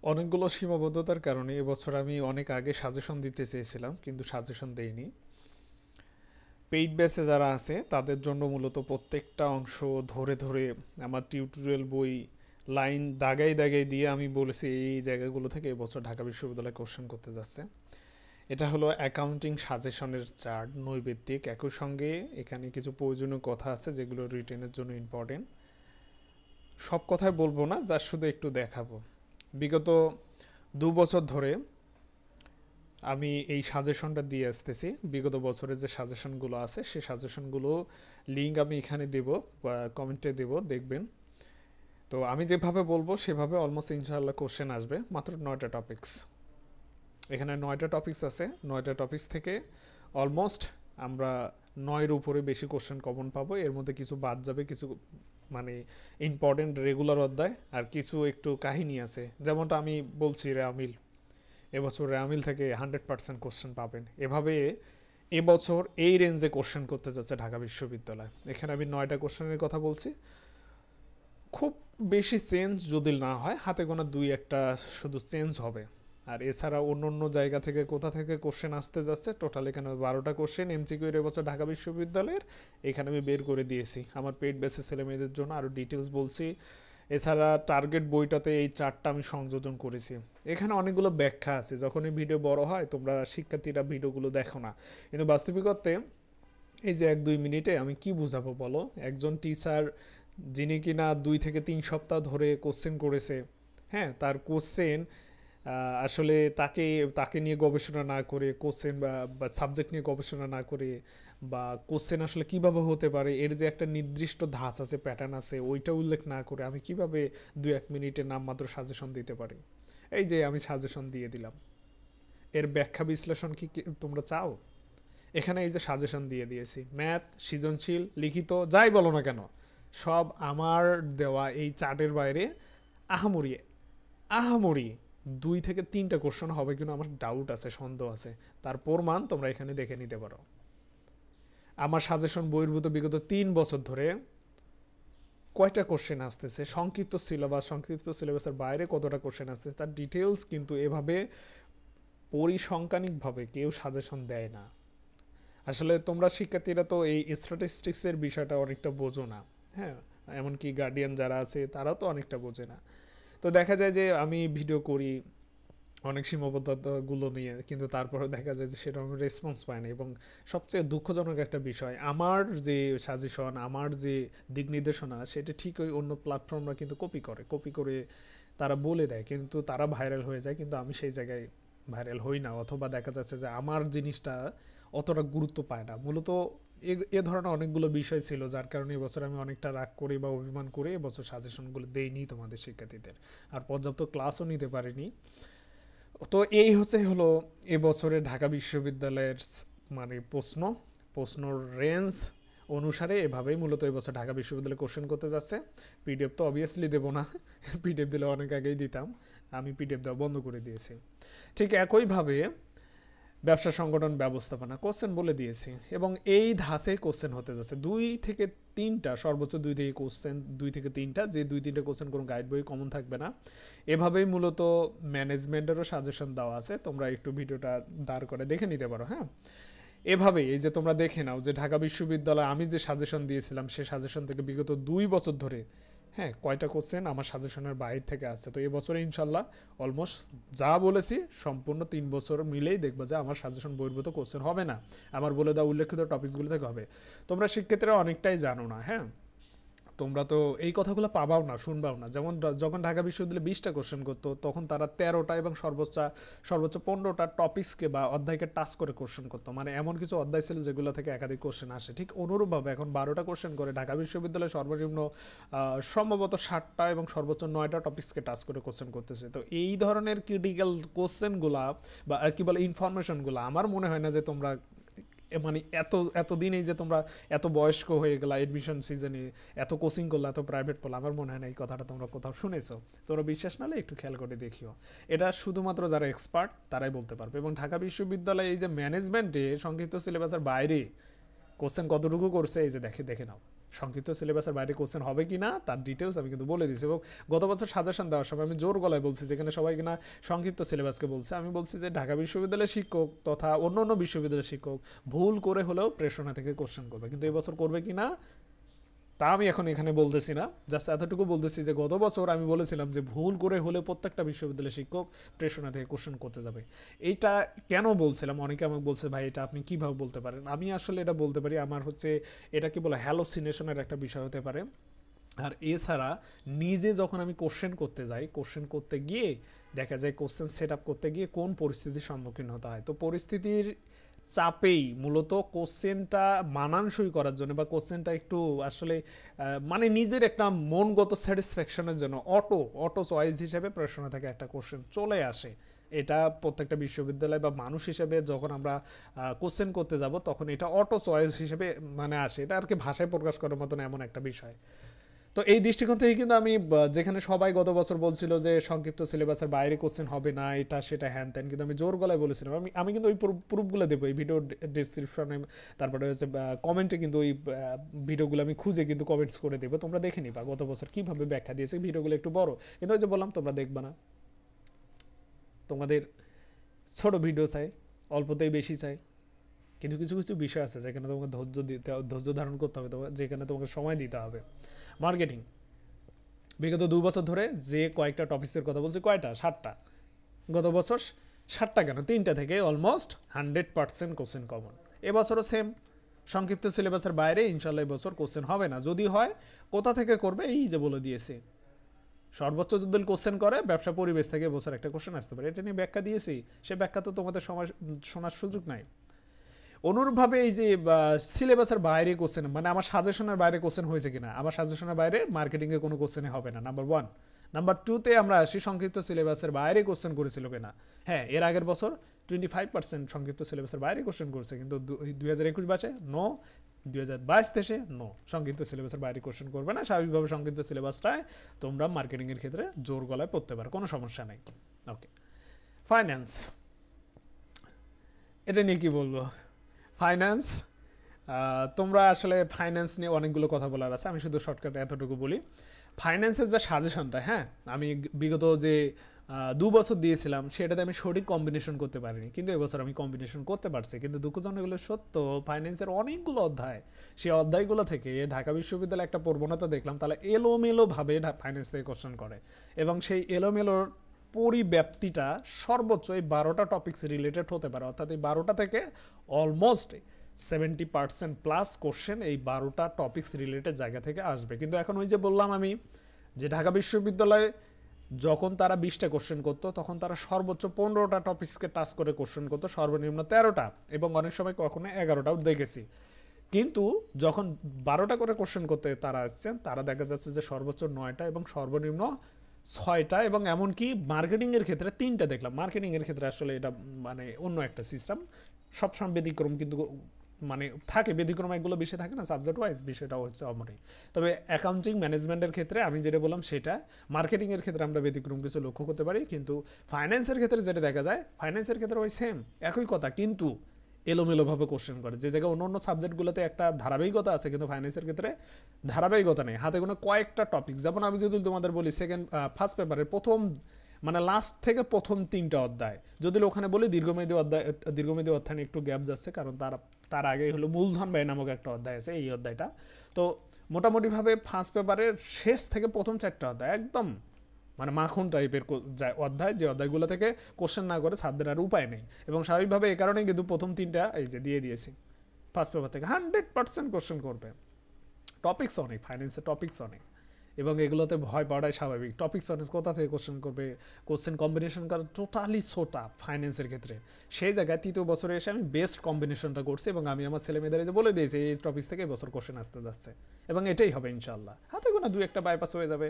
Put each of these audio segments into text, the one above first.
অনেকগুলো সীমাবদ্ধতার কারণে এবছর আমি অনেক আগে সাজেশন দিতে চেয়েছিলাম, কিন্তু সাজেশন দেইনি। পেইড ব্যাচে যারা আছে তাদের জন্য মূলত প্রত্যেকটা অংশ ধরে ধরে আমার টিউটোরিয়াল বই লাইন দাগাই দাগাই দিয়ে আমি বলেছি এই জায়গাগুলো থেকে এবছর ঢাকা বিশ্ববিদ্যালয় কোশ্চেন করতে যাচ্ছে। এটা হলো অ্যাকাউন্টিং সাজেশনের চার্ট, নৈবেদ্যিক। একই সঙ্গে এখানে কিছু প্রয়োজনীয় কথা আছে যেগুলো রিটেনের জন্য ইম্পর্টেন্ট। সব কথাই বলবো না, যা শুধু একটু দেখাবো। বিগত 2 বছর ধরে আমি এই সাজেশনটা দিয়ে আসতেছি। বিগত বছরের যে সাজেশনগুলো আছে সেই সাজেশনগুলো লিঙ্ক আমি এখানে দেব বা কমেন্টে দেব, দেখবেন। তো আমি যেভাবে বলবো সেভাবে অলমোস্ট ইনশাআল্লাহ কোশ্চেন আসবে। মাত্র 9টা টপিকস, এখানে 9টা টপিকস আছে। 9টা টপিকস থেকে অলমোস্ট আমরা 9-এর উপরে বেশি কোশ্চেন কমন পাবো। এর মধ্যে কিছু বাদ যাবে, কিছু মানে ইম্পর্টেন্ট রেগুলার অধ্যায়, আর কিছু একটু কাহিনী আছে। যেমনটা আমি বলছি রেওয়ামিল, এবছর রেওয়ামিল থেকে 100% কোশ্চেন পাবেন। এভাবে এবছর এই রেঞ্জে কোশ্চেন করতে যাচ্ছে ঢাকা বিশ্ববিদ্যালয়। এখানে আমি 9টা কোশ্চেনের কথা বলছি। খুব বেশি চেঞ্জ যদি না হয়, হাতে গোনা 2-1টা শুধু চেঞ্জ হবে। আর এছাড়া অন্য অন্য জায়গা থেকে কোথা থেকে কোশ্চেন আসতে যাচ্ছে, টোটাল এখানে 12টা কোশ্চেন এমসিকিউ এবছর ঢাকা বিশ্ববিদ্যালয়ের এখানে আমি বের করে দিয়েছি আমার পেইড বেসিস ছেলে মেয়েদের জন্য। আরও ডিটেলস বলছি। এছাড়া টার্গেট বইটাতে এই চার্টটা আমি সংযোজন করেছি। এখানে অনেকগুলো ব্যাখ্যা আছে। যখন এই ভিডিও বড় হয় তোমরা শিক্ষার্থীরা ভিডিওগুলো দেখো না, কিন্তু বাস্তবিকতে এই যে 1-2 মিনিটে আমি কি বুঝাবো বলো? একজন টিচার যিনি কিনা 2 থেকে 3 সপ্তাহ ধরে কোশ্চেন করেছে, হ্যাঁ, তার কোশ্চেন আসলে তাকে তাকে নিয়ে গবেষণা না করে, কোশ্চেন বা সাবজেক্ট নিয়ে গবেষণা না করে, বা কোশ্চেন আসলে কিভাবে হতে পারে এর যে একটা নির্দিষ্ট ধাঁচ আছে, প্যাটার্ন আছে, ওইটা উল্লেখ না করে আমি কিভাবে 2-1 মিনিটে নামমাত্র সাজেশন দিতে পারি? এই যে আমি সাজেশন দিয়ে দিলাম, এর ব্যাখ্যা বিশ্লেষণ কি তোমরা চাও? এখানে এই যে সাজেশন দিয়ে দিয়েছি, ম্যাথ, সৃজনশীল, লিখিত, যাই বলো না কেন, সব আমার দেওয়া এই চার্টের বাইরে। আহামরি আহামরি 2 থেকে 3টা কোশ্চেন হবে কিন্তু আমার ডাউট আছে, সন্দেহ আছে। তার প্রমাণ তোমরা এখানে দেখে নিতে পারো। আমার সাজেশন বহির্ভূত বিগত 3 বছর ধরে কয়টা কোশ্চেন আসতেছে, সংক্ষিপ্ত সিলেবাসের বাইরে কতটা কোশ্চেন আসছে, তার ডিটেলস কিন্তু এভাবে পরিসংখ্যানিকভাবে কেউ সাজেশন দেয় না। আসলে তোমরা শিক্ষার্থীরা তো এই স্ট্যাটিস্টিক্সের বিষয়টা অনেকটা বোঝো না, হ্যাঁ, এমনকি গার্ডিয়ান যারা আছে তারাও তো অনেকটা বোঝে না। তো দেখা যায় যে আমি ভিডিও করি অনেক সীমাবদ্ধতাগুলো নিয়ে, কিন্তু তারপরেও দেখা যায় যে সেরকম রেসপন্স পায় না। এবং সবচেয়ে দুঃখজনক একটা বিষয়, আমার যে সাজেশন, আমার যে দিক নির্দেশনা, সেটা ঠিক ওই অন্য প্ল্যাটফর্মরা কিন্তু কপি করে তারা বলে দেয়, কিন্তু তারা ভাইরাল হয়ে যায়, কিন্তু আমি সেই জায়গায় ভাইরাল হই না। অথবা দেখা যাচ্ছে যে আমার জিনিসটা অতটা গুরুত্ব পায় না। মূলত এ ধরনের অনেকগুলো বিষয় ছিল যার কারণে এবছর আমি অনেকটা রাগ করে বা অভিমান করে এবছর সাজেশনগুলো দেইনি তোমাদের শিক্ষার্থীদের, আর পর্যাপ্ত ক্লাসও নিতে পারিনি। তো এই হলো এবছরে ঢাকা বিশ্ববিদ্যালয়ের মানে প্রশ্নর রেঞ্জ অনুসারে এভাবেই মূলত এবছর ঢাকা বিশ্ববিদ্যালয়ে কোশ্চেন করতে যাচ্ছে। পিডিএফ তো অবভিয়াসলি দেবো না, পিডিএফ দিলে অনেক আগেই দিতাম, আমি পিডিএফ দেওয়া বন্ধ করে দিয়েছি। ঠিক একইভাবে ব্যবসা সংগঠন ব্যবস্থাপনা কোশ্চেন বলে দিয়েছি, এবং এই ধাঁচে কোশ্চেন হতে যাচ্ছে 2 থেকে 3টা, সর্বোচ্চ 2 থেকে 3টা, যে 2-3টা কোশ্চেন কোনো গাইড বই কমন থাকবে না। এভাবেই মূলত ম্যানেজমেন্টেরও সাজেশন দেওয়া আছে, তোমরা একটু ভিডিওটা দাঁড় করে দেখে নিতে পারো। হ্যাঁ, এভাবেই এই যে তোমরা দেখে নাও যে ঢাকা বিশ্ববিদ্যালয় আমি যে সাজেশন দিয়েছিলাম সেই সাজেশন থেকে বিগত 2 বছর ধরে, হ্যাঁ, কয়টা কোশ্চেন আমার সাজেশনের বাইরে থেকে আছে। তো এবছরে ইনশাল্লাহ অলমোস্ট যা বলেছি সম্পূর্ণ 3 বছর মিলেই দেখবো যে আমার সাজেশন বহির্ভূত কোশ্চেন হবে না, আমার বলে দেওয়া উল্লেখিত টপিকসগুলো থেকে হবে। তোমরা শিক্ষার্থীরা অনেকটাই জানো না, হ্যাঁ, তোমরা তো এই কথাগুলো পাবাও না, শুনবাও না। যেমন যখন ঢাকা বিশ্ববিদ্যালয়ে 20টা কোশ্চেন করতো, তখন তারা 13টা এবং সর্বোচ্চ 15টা টপিক্সকে বা অধ্যায়কে টাচ করে কোশ্চেন করতো। মানে এমন কিছু অধ্যায় ছিল যেগুলো থেকে একাধিক কোশ্চেন আসে। ঠিক অনুরূপভাবে এখন 12টা কোশ্চেন করে ঢাকা বিশ্ববিদ্যালয়ে সর্বনিম্ন সম্ভবত 60টা এবং সর্বোচ্চ 9টা টপিক্সকে টাচ করে কোশ্চেন করতেছে। তো এই ধরনের ক্রিটিক্যাল কোশ্চেনগুলা বা কি বলে ইনফরমেশনগুলো আমার মনে হয় না যে তোমরা মানে এতদিন এই যে তোমরা এত বয়স্ক হয়ে গেলা, এডমিশন সিজনে এত কোচিং করলো, এত প্রাইভেট পড়লো, আমার মনে হয় না এই কথাটা তোমরা কোথাও শুনেছো। তোমরা বিশ্বাস নাহলে একটু খেয়াল করে দেখিও। এটা শুধুমাত্র যারা এক্সপার্ট তারাই বলতে পারবে। এবং ঢাকা বিশ্ববিদ্যালয়ে এই যে ম্যানেজমেন্টে সংক্ষিপ্ত সিলেবাসের বাইরে কোশ্চেন কতটুকু করছে এই যে দেখে নাও। সংক্ষিপ্ত সিলেবাসের বাইরে কোশ্চেন হবে কি না তার ডিটেলস আমি কিন্তু বলে দিয়েছি। এবং গত বছর সাজেশন দেওয়ার সময় আমি জোর গলায় বলছি, যেখানে সবাই কিনা সংক্ষিপ্ত সিলেবাসকে বলছে, আমি বলছি যে ঢাকা বিশ্ববিদ্যালয়ের শিক্ষক তথা অন্য অন্য বিশ্ববিদ্যালয়ের শিক্ষক ভুল করে হলেও প্রেষণা থেকে কোশ্চেন করবে, কিন্তু এবছর করবে কি না তা আমি এখন এখানে বলতেছি না, জাস্ট এতটুকু বলতেছি যে গত বছর আমি বলেছিলাম যে ভুল করে হলে প্রত্যেকটা বিশ্ববিদ্যালয়ের শিক্ষক প্রেষণা থেকে কোশ্চেন করতে যাবে। এইটা কেন বলছিলাম, অনেকে আমাকে বলছে ভাই এটা আপনি কীভাবে বলতে পারেন। আমি আসলে এটা বলতে পারি, আমার হচ্ছে এটা কি বলে হ্যালোসিনেশনের একটা বিষয় হতে পারে। আর এছাড়া নিজে যখন আমি কোশ্চেন করতে যাই, কোশ্চেন করতে গিয়ে দেখা যায় কোশ্চেন সেট আপ করতে গিয়ে কোন পরিস্থিতির সম্মুখীন হতে হয়, তো পরিস্থিতির চাপেই মূলত কোশ্চেনটা মানানসই করার জন্য বা কোশ্চেনটা একটু আসলে মানে নিজের একটা মনগত স্যাটিসফ্যাকশনের জন্য অটো চয়েস হিসেবে প্রশ্ন থেকে একটা কোশ্চেন চলে আসে। এটা প্রত্যেকটা বিশ্ববিদ্যালয় বা মানুষ হিসেবে যখন আমরা কোশ্চেন করতে যাব তখন এটা অটো চয়েস হিসেবে মানে আসে, এটা আর কি ভাষায় প্রকাশ করার মতন এমন একটা বিষয়। তো এই দৃষ্টিকোণ থেকে কিন্তু আমি যেখানে সবাই গত বছর বলছিল যে সংক্ষিপ্ত সিলেবাসের বাইরে কোশ্চেন হবে না, এটা সেটা হ্যান ত্যান, কিন্তু আমি জোর গলায় বলেছিলাম। আমি কিন্তু ওই প্রুফগুলো দেবো এই ভিডিও ডিসক্রিপশনে, তারপরে হচ্ছে কমেন্টে কিন্তু ওই ভিডিওগুলো আমি খুঁজে কিন্তু কমেন্টস করে দেবো, তোমরা দেখে নিবা গত বছর কীভাবে ব্যাখ্যা দিয়েছে। ভিডিওগুলো একটু বড়, কিন্তু ওই যে বললাম তোমরা দেখবা না, তোমাদের ছোট ভিডিও চাই, অল্পতেই বেশি চাই, কিন্তু কিছু কিছু বিষয় আছে যেখানে তোমাকে ধৈর্য ধারণ করতে হবে, যেখানে তোমাকে সময় দিতে হবে। মার্কেটিং বিগত 2 বছর ধরে যে কয়েকটা টপিক্সের কথা বলছি, কয়টা 7টা, গত বছর 7টা কেন 3টা থেকে অলমোস্ট 100% কোশ্চেন কমন। এবছরও সেম, সংক্ষিপ্ত সিলেবাসের বাইরে ইনশাল্লাহ এবছর কোশ্চেন হবে না, যদি হয় কোথা থেকে করবে এই যে বলে দিয়েছে, সর্বোচ্চ যদি কোশ্চেন করে ব্যবসা পরিবেশ থেকে এবছর একটা কোশ্চেন আসতে পারে, এটা নিয়ে ব্যাখ্যা দিয়েছি, সে ব্যাখ্যা তো তোমাদের সময় শোনার সুযোগ নাই। অনুরূপভাবে এই যে সিলেবাসের বাইরে কোশ্চেন মানে আমার সাজেশনের বাইরে কোশ্চেন হয়েছে কিনা, আমার সাজেশনের বাইরে মার্কেটিংয়ে কোনো কোশ্চেনে হবে না, নাম্বার 1। নাম্বার 2তে আমরা আসি সংক্ষিপ্ত সিলেবাসের বাইরে কোশ্চেন করেছিল কিনা। হ্যাঁ, এর আগের বছর 25% সংক্ষিপ্ত সিলেবাসের বাইরে কোশ্চেন করছে, কিন্তু 2021 ব্যাচে নো, 2022-23 নো, সংক্ষিপ্ত সিলেবাসের বাইরে কোশ্চেন করবে না। স্বাভাবিকভাবে সংক্ষিপ্ত সিলেবাসটায় তোমরা মার্কেটিংয়ের ক্ষেত্রে জোর গলায় পড়তে পারো, কোনো সমস্যা নেই। ওকে, ফাইন্যান্স, এটা নিয়ে কী বলবো। ফাইন্যান্স, তোমরা আসলে ফাইন্যান্স নিয়ে অনেকগুলো কথা বলার আছে, আমি শুধু শর্টকাটে এতটুকু বলি। ফাইন্যান্সের যে সাজেশনটা, হ্যাঁ আমি বিগত যে 2 বছর দিয়েছিলাম সেটাতে আমি সঠিক কম্বিনেশন করতে পারিনি, কিন্তু এবছর আমি কম্বিনেশন করতে পারছি। কিন্তু দুঃখজনক এগুলো সত্য, ফাইন্যান্সের অনেকগুলো অধ্যায়, সেই অধ্যায়গুলো থেকে ঢাকা বিশ্ববিদ্যালয়ে একটা প্রবণতা দেখলাম, তাহলে এলোমেলোভাবে ফাইন্যান্স থেকে কোশ্চেন করে, এবং সেই এলোমেলোর পরিব্যাপ্তিটা সর্বোচ্চ এই 12টা টপিক্স রিলেটেড হতে পারে, অর্থাৎ এই 12টা থেকে অলমোস্ট 70% প্লাস কোশ্চেন এই 12টা টপিক্স রিলেটেড জায়গা থেকে আসবে। কিন্তু এখন ওই যে বললাম আমি যে ঢাকা বিশ্ববিদ্যালয়ে যখন তারা 20টা কোশ্চেন করতো তখন তারা সর্বোচ্চ 15টা টপিক্সকে টাচ করে কোশ্চেন করতো, সর্বনিম্ন 13টা, এবং অনেক সময় কখনো 11টাও দেখেছি। কিন্তু যখন 12টা করে কোশ্চেন করতে তারা আসছেন, তারা দেখা যাচ্ছে যে সর্বোচ্চ 9টা এবং সর্বনিম্ন 6টা, এবং এমনকি মার্কেটিংয়ের ক্ষেত্রে 3টা দেখলাম। মার্কেটিংয়ের ক্ষেত্রে আসলে এটা মানে অন্য একটা সিস্টেম, সবসময় ব্যতিক্রম কিন্তু মানে থাকে, ব্যতিক্রম একগুলো বিষয় থাকে না সাবজেক্ট ওয়াইজ, বিষয়টাও হচ্ছে অমরই। তবে অ্যাকাউন্টিং ম্যানেজমেন্টের ক্ষেত্রে আমি যেটা বললাম সেটা, মার্কেটিংয়ের ক্ষেত্রে আমরা ব্যতিক্রম কিছু লক্ষ্য করতে পারি, কিন্তু ফাইন্যান্সের ক্ষেত্রে যেটা দেখা যায়, ফাইন্যান্সের ক্ষেত্রে ওই সেম একই কথা, কিন্তু এলোমেলোভাবে কোশ্চেন করে। যে জায়গায় অন্য অন্য সাবজেক্টগুলোতে একটা ধারাবাহিকতা আছে, কিন্তু ফাইন্যান্সের ক্ষেত্রে ধারাবাহিকতা নেই, হাতে কোনো কয়েকটা টপিক। যেমন আমি যদি তোমাদের বলি ফার্স্ট পেপারের প্রথম মানে লাস্ট থেকে প্রথম 3টা অধ্যায়, যদি ওখানে বলি দীর্ঘমেয়াদী অধ্যায় একটু গ্যাপ যাচ্ছে, কারণ তার আগে হলো মূলধন ব্যয় নামক একটা অধ্যায় আছে, এই অধ্যায়টা। তো মোটামুটিভাবে ফার্স্ট পেপারের শেষ থেকে প্রথম 4টা অধ্যায় একদম মানে মাখন টাইপের অধ্যায়, যে অধ্যায়গুলো থেকে কোশ্চেন না করে ছাত্রদের আর উপায় নেই, এবং স্বাভাবিকভাবে এই কারণেই কিন্তু প্রথম 3টা এই যে দিয়ে দিয়েছি ফার্স্ট পেপার থেকে 100% কোশ্চেন করবে। টপিক্স অনেক, ফাইন্যান্সের টপিক্স অনেক, এবং এগুলোতে ভয় পাওয়াটাই স্বাভাবিক। টপিক্স অনেক, কোথা থেকে কোশ্চেন করবে, কোশ্চেন কম্বিনেশন করা টোটালি ছোটা ফাইন্যান্সের ক্ষেত্রে। সেই জায়গায় 3য় বছরে এসে আমি বেস্ট কম্বিনেশনটা করছি, এবং আমি আমার ছেলে মেয়েদের বলে দিয়েছি এই টপিক্স থেকে এবছর কোশ্চেন আসতে যাচ্ছে, এবং এটাই হবে ইনশাল্লাহ। হাতে কোনো 2-1টা বাইপাস হয়ে যাবে।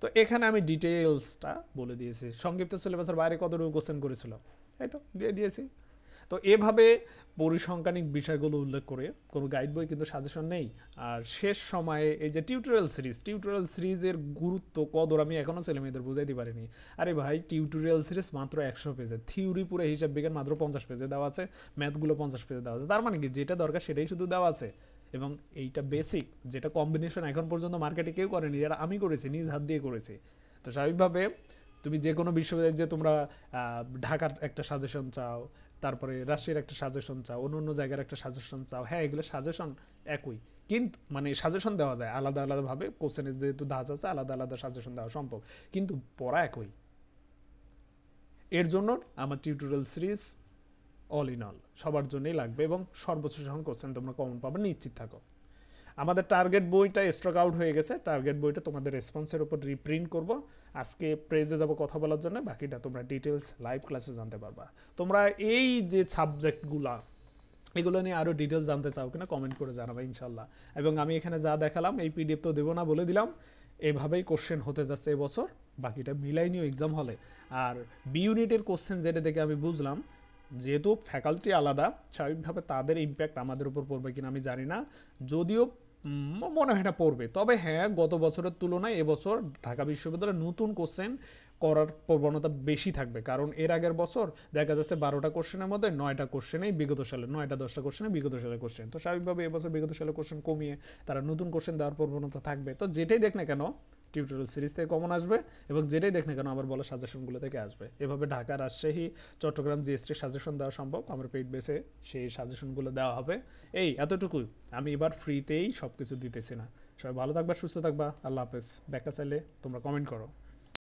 তো এখানে আমি ডিটেলসটা বলে দিয়েছি, সংক্ষিপ্ত সিলেবাসের বাইরে কতটুকু কোশ্চেন করেছিল এই তো দিয়ে দিয়েছি। তো এভাবে পরিসংখ্যানিক বিষয়গুলো উল্লেখ করে কোনো গাইড বই কিন্তু সাজেশন নেই। আর শেষ সময়ে এই যে টিউটোরিয়াল সিরিজের গুরুত্ব কদর আমি এখনও ছেলে মেয়েদের বুঝাইতে পারিনি। আরে ভাই, টিউটোরিয়াল সিরিজ মাত্র 100 পেজে, থিওরি পুরো হিসাব বিজ্ঞান মাত্র 50 পেজে দেওয়া আছে, ম্যাথগুলো 50 পেজে দেওয়া আছে, তার মানে কি যেটা দরকার সেটাই শুধু দেওয়া আছে, এবং এইটা বেসিক, যেটা কম্বিনেশন এখন পর্যন্ত মার্কেটে কেউ করেনি, যেটা আমি করেছি, নিজ হাত দিয়ে করেছি। তো স্বাভাবিকভাবে তুমি যে কোনো বিশ্ববিদ্যালয়ে যে তোমরা ঢাকার একটা সাজেশন চাও, তারপরে রাজশাহীর একটা সাজেশন চাও, অন্য অন্য জায়গার একটা সাজেশন চাও, হ্যাঁ এগুলো সাজেশন একই, কিন্তু মানে সাজেশন দেওয়া যায় আলাদা আলাদাভাবে, কোশ্চেনের যেহেতু ধাঁচ আছে আলাদা আলাদা সাজেশন দেওয়া সম্ভব, কিন্তু পড়া একই। এর জন্য আমার tutorial series all in all সবার জন্যই লাগবে, এবং সর্বোচ্চ সংখ্যক কোশ্চেন তোমরা কমন পাবে, নিশ্চিত থাকো। আমাদের টার্গেট বইটা স্টক আউট হয়ে গেছে, টার্গেট বইটা তোমাদের রেসপন্সের উপর রিপ্রিন্ট করব। আজকে প্রেজে যাব কথা বলার জন্য, বাকিটা তোমরা ডিটেলস লাইভ ক্লাসে জানতে পারবা। তোমরা এই যে সাবজেক্টগুলা এগুলো নিয়ে আরও ডিটেলস জানতে চাও কিনা কমেন্ট করে জানাবে ইনশাল্লাহ। এবং আমি এখানে যা দেখালাম এই পিডিএফ তো দেবো না, বলে দিলাম, এভাবেই কোশ্চেন হতে যাচ্ছে এবছর, বাকিটা মিলাই নিও এক্সাম হলে। আর বি ইউনিটের কোশ্চেন যেটা দেখে আমি বুঝলাম, যেহেতু ফ্যাকাল্টি আলাদা, স্বাভাবিকভাবে তাদের ইম্প্যাক্ট আমাদের উপর পড়বে কিনা আমি জানি না, যদিও মনে হয় না পড়বে। তবে হ্যাঁ, গত বছরের তুলনায় এবছর ঢাকা বিশ্ববিদ্যালয়ে নতুন কোশ্চেন করার প্রবণতা বেশি থাকবে, কারণ এর আগের বছর দেখা যাচ্ছে 12টা কোশ্চেনের মধ্যে 9টা কোশ্চেনেই বিগত সালে, 9টা 10টা কোশ্চেনে বিগত সালের কোশ্চেন। তো স্বাভাবিকভাবে এবছর বিগত সালের কোশ্চেন কমিয়ে তারা নতুন কোশ্চেন দেওয়ার প্রবণতা থাকবে। তো যেটাই দেখ না কেন টিউটোরিয়াল সিরিজ থেকে কমন আসবে, এবং যেটাই দেখ না কেন আমার বলা সাজেশনগুলো থেকে আসবে। এভাবে ঢাকা, রাজশাহী, চট্টগ্রাম, জিএসটির সাজেশন দেওয়া সম্ভব, আমার পেইড বেসে সেই সাজেশনগুলো দেওয়া হবে। এই এতটুকুই, আমি এবার ফ্রিতেই সব কিছু দিতেছি না। সবাই ভালো থাকবা, সুস্থ থাকবা, আল্লাহ হাফেজ। ব্যাখ্যা চাইলে তোমরা কমেন্ট করো।